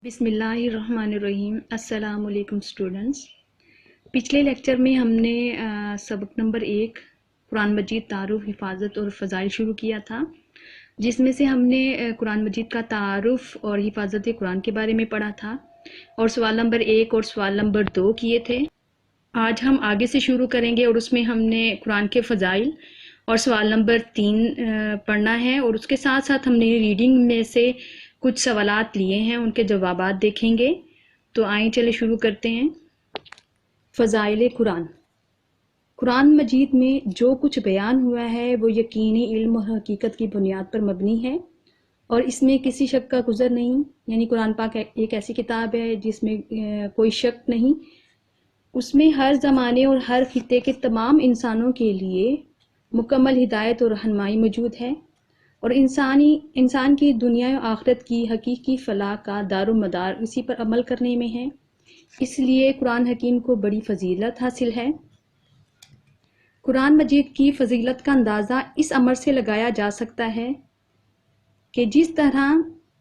بسم اللہ الرحمن الرحیم۔ السلام علیکم اسٹوڈنٹس۔ پچھلے لیکچر میں ہم نے سبق نمبر 1 قرآن مجید تعارف، حفاظت اور فضائل شروع کیا تھا، جس میں سے ہم نے قرآن مجید کا تعارف اور حفاظت قرآن کے بارے میں پڑھا تھا، اور سوال نمبر 1 اور سوال نمبر 2 کیے تھے۔ آج ہم آگے سے شروع کریں گے اور اس میں ہم نے قرآن کے فضائل اور سوال نمبر 3 پڑھنا ہے، اور اس کے ساتھ ساتھ ہم نے ریڈنگ میں سے کچھ سوالات لیے ہیں، ان کے جوابات دیکھیں گے۔ تو آئیں چلے شروع کرتے ہیں۔ فضائل قرآن۔ قرآن مجید میں جو کچھ بیان ہوا ہے وہ یقینی علم اور حقیقت کی بنیاد پر مبنی ہے، اور اس میں کسی شک کا گزر نہیں، یعنی قرآن پاک ایک ایسی کتاب ہے جس میں کوئی شک نہیں۔ اس میں ہر زمانے اور ہر خطے کے تمام انسانوں کے لیے مکمل ہدایت اور رہنمائی موجود ہے، اور انسان کی دنیا و آخرت کی حقیقی فلاح کا دار و مدار اسی پر عمل کرنے میں ہے۔ اس لیے قرآن حکیم کو بڑی فضیلت حاصل ہے۔ قرآن مجید کی فضیلت کا اندازہ اس امر سے لگایا جا سکتا ہے کہ جس طرح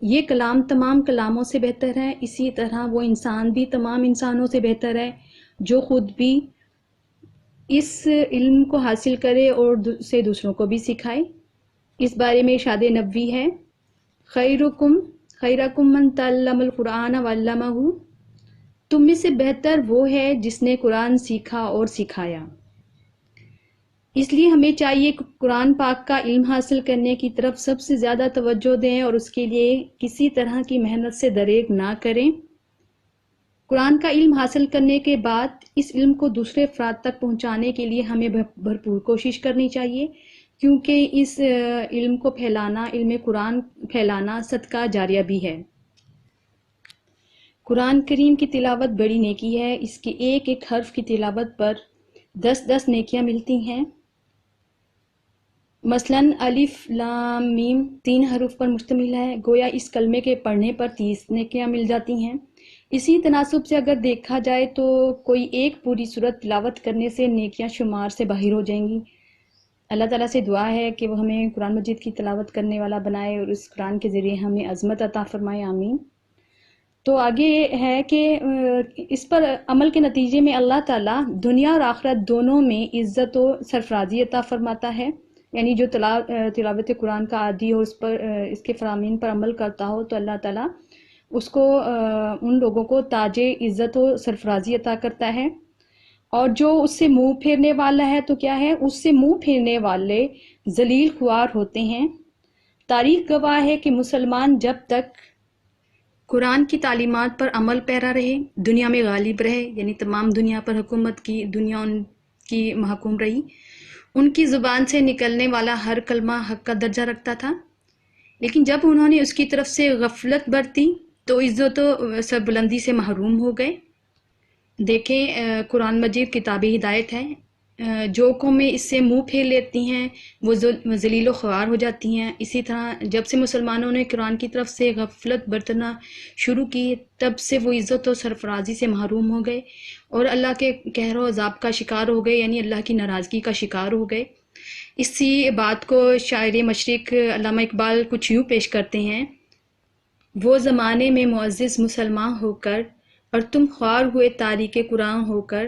یہ کلام تمام کلاموں سے بہتر ہے، اسی طرح وہ انسان بھی تمام انسانوں سے بہتر ہے، جو خود بھی اس علم کو حاصل کرے اور اسے دوسروں کو بھی سکھائے۔ اس بارے میں ارشاد نبوی ہے، خیرکم من تعلم القرآن وعلمہ، تم میں سے بہتر وہ ہے جس نے قرآن سیکھا اور سکھایا۔ اس لیے ہمیں چاہیے کہ قرآن پاک کا علم حاصل کرنے کی طرف سب سے زیادہ توجہ دیں اور اس کے لیے کسی طرح کی محنت سے دریغ نہ کریں۔ قرآن کا علم حاصل کرنے کے بعد اس علم کو دوسرے افراد تک پہنچانے کے لیے ہمیں بھرپور کوشش کرنی چاہیے، کیونکہ اس علم کو پھیلانا، علم قرآن پھیلانا صدقہ جاریہ بھی ہے۔ قرآن کریم کی تلاوت بڑی نیکی ہے، اس کے ایک ایک حرف کی تلاوت پر 10 نیکیاں ملتی ہیں۔ مثلاً الف لام میم 3 حروف پر مشتمل ہے، گویا اس کلمے کے پڑھنے پر 30 نیکیاں مل جاتی ہیں۔ اسی تناسب سے اگر دیکھا جائے تو کوئی ایک پوری سورت تلاوت کرنے سے نیکیاں شمار سے باہر ہو جائیں گی۔ اللہ تعالیٰ سے دعا ہے کہ وہ ہمیں قرآن مجید کی تلاوت کرنے والا بنائے اور اس قرآن کے ذریعے ہمیں عظمت عطا فرمائے، آمین۔ تو آگے ہے کہ اس پر عمل کے نتیجے میں اللہ تعالیٰ دنیا اور آخرت دونوں میں عزت و سرفرازی عطا فرماتا ہے، یعنی جو تلاوت قرآن کا عادی ہو، اس کے فرامین پر عمل کرتا ہو، تو اللہ تعالیٰ اس کو ان لوگوں کو تاج عزت و سرفرازی عطا کرتا ہے، اور جو اس سے منہ پھیرنے والا ہے تو کیا ہے، اس سے منہ پھیرنے والے ذلیل خوار ہوتے ہیں۔ تاریخ گواہ ہے کہ مسلمان جب تک قرآن کی تعلیمات پر عمل پیرا رہے، دنیا میں غالب رہے، یعنی تمام دنیا پر حکومت کی، دنیا ان کی محکوم رہی، ان کی زبان سے نکلنے والا ہر کلمہ حق کا درجہ رکھتا تھا۔ لیکن جب انہوں نے اس کی طرف سے غفلت برتی تو عزت و سربلندی سے محروم ہو گئے۔ دیکھیں قرآن مجید کتاب ہدایت ہے، جو قومیں اس سے منہ پھیر لیتی ہیں وہ ذلیل و خوار ہو جاتی ہیں۔ اسی طرح جب سے مسلمانوں نے قرآن کی طرف سے غفلت برتنا شروع کی، تب سے وہ عزت و سرفرازی سے محروم ہو گئے اور اللہ کے قہر و عذاب کا شکار ہو گئے، یعنی اللہ کی ناراضگی کا شکار ہو گئے۔ اسی بات کو شاعر مشرق علامہ اقبال کچھ یوں پیش کرتے ہیں، وہ زمانے میں معزز مسلمان ہو کر اور تم خوار ہوئے تاریک قرآن ہو کر۔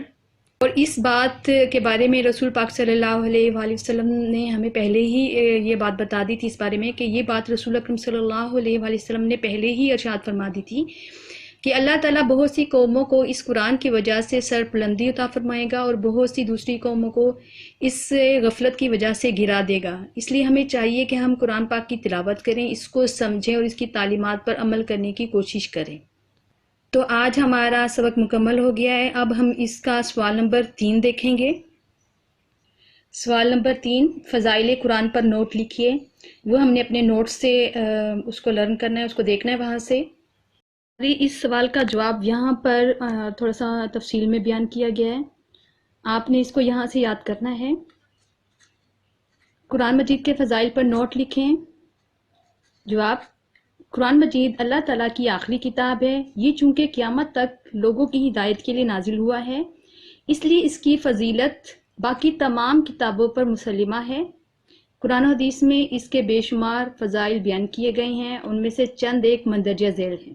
اور اس بات کے بارے میں رسول پاک صلی اللہ علیہ وآلہ وسلم نے ہمیں پہلے ہی یہ بات بتا دی تھی اس بارے میں، کہ یہ بات رسول اکرم صلی اللہ علیہ وآلہ وسلم نے پہلے ہی ارشاد فرما دی تھی کہ اللہ تعالیٰ بہت سی قوموں کو اس قرآن کی وجہ سے سربلندی عطا فرمائے گا اور بہت سی دوسری قوموں کو اس غفلت کی وجہ سے گرا دے گا۔ اس لیے ہمیں چاہیے کہ ہم قرآن پاک کی تلاوت کریں، اس کو سمجھیں اور اس کی تعلیمات پر عمل کرنے کی کوشش کریں۔ تو آج ہمارا سبق مکمل ہو گیا ہے۔ اب ہم اس کا سوال نمبر 3 دیکھیں گے۔ سوال نمبر 3، فضائل قرآن پر نوٹ لکھیے۔ وہ ہم نے اپنے نوٹ سے اس کو لرن کرنا ہے، اس کو دیکھنا ہے وہاں سے۔ اس سوال کا جواب یہاں پر تھوڑا سا تفصیل میں بیان کیا گیا ہے، آپ نے اس کو یہاں سے یاد کرنا ہے۔ قرآن مجید کے فضائل پر نوٹ لکھیں۔ جواب: قرآن مجید اللہ تعالیٰ کی آخری کتاب ہے۔ یہ چونکہ قیامت تک لوگوں کی ہدایت کے لیے نازل ہوا ہے، اس لیے اس کی فضیلت باقی تمام کتابوں پر مسلمہ ہے۔ قرآن و حدیث میں اس کے بے شمار فضائل بیان کیے گئے ہیں، ان میں سے چند ایک مندرجہ ذیل ہیں۔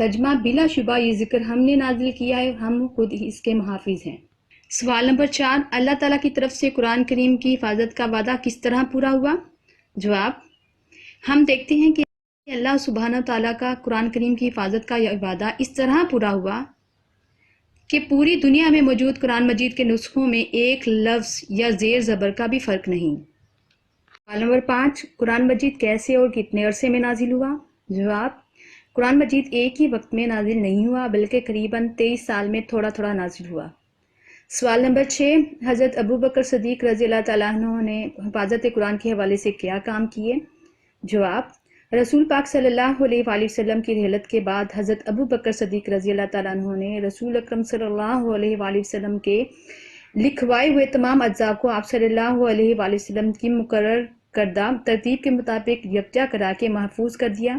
ترجمہ: بلا شبہ یہ ذکر ہم نے نازل کیا ہے، ہم خود ہی اس کے محافظ ہیں۔ سوال نمبر 4، اللہ تعالیٰ کی طرف سے قرآن کریم کی حفاظت کا وعدہ کس طرح پورا ہوا؟ جواب: ہم دیکھتے ہیں کہ اللہ سبحانہ تعالیٰ کا قرآن کریم کی حفاظت کا یہ وعدہ اس طرح پورا ہوا کہ پوری دنیا میں موجود قرآن مجید کے نسخوں میں ایک لفظ یا زیر زبر کا بھی فرق نہیں۔ سوال نمبر 5، قرآن مجید کیسے اور کتنے عرصے میں نازل ہوا؟ جواب: قرآن مجید ایک ہی وقت میں نازل نہیں ہوا بلکہ قریباً 23 سال میں تھوڑا تھوڑا نازل ہوا۔ سوال نمبر 6، حضرت ابو بکر صدیق رضی اللہ تعالیٰ عنہ نے حفاظت قرآن کے حوالے سے کیا کام کیے؟ جواب: رسول پاک صلی اللہ علیہ وآلہ وسلم کی رحلت کے بعد حضرت ابو بکر صدیق رضی اللہ تعالیٰ عنہ نے رسول اکرم صلی اللہ علیہ وآلہ وسلم کے لکھوائے ہوئے تمام اجزاء کو آپ صلی اللہ علیہ وآلہ وسلم کی مقرر کردہ ترتیب کے مطابق یکجا کرا کے محفوظ کر دیا۔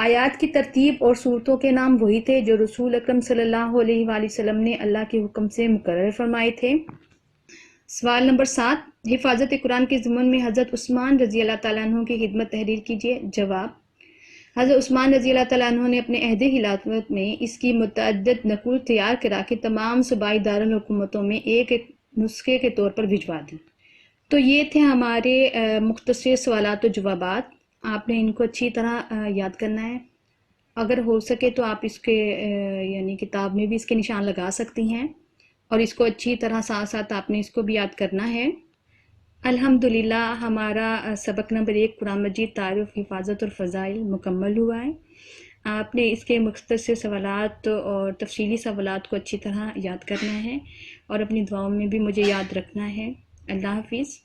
آیات کی ترتیب اور صورتوں کے نام وہی تھے جو رسول اکرم صلی اللہ علیہ وآلہ وسلم نے اللہ کے حکم سے مقرر فرمائے تھے۔ سوال نمبر 7، حفاظت قرآن کے ضمن میں حضرت عثمان رضی اللہ تعالیٰ عنہ کی خدمت تحریر کیجیے۔ جواب: حضرت عثمان رضی اللہ تعالیٰ عنہ نے اپنے عہد خلافت میں اس کی متعدد نقل تیار کرا کے تمام صوبائی دارالحکومتوں میں ایک ایک نسخے کے طور پر بھجوا دی۔ تو یہ تھے ہمارے مختصر سوالات و جوابات۔ آپ نے ان کو اچھی طرح یاد کرنا ہے۔ اگر ہو سکے تو آپ اس کے یعنی کتاب میں بھی اس کے نشان لگا سکتی ہیں، اور اس کو اچھی طرح ساتھ ساتھ آپ نے اس کو بھی یاد کرنا ہے۔ الحمدللہ ہمارا سبق نمبر 1 قرآن مجید تعارف، حفاظت اور فضائل مکمل ہوا ہے۔ آپ نے اس کے مختصر سوالات اور تفصیلی سوالات کو اچھی طرح یاد کرنا ہے اور اپنی دعاؤں میں بھی مجھے یاد رکھنا ہے۔ اللہ حافظ۔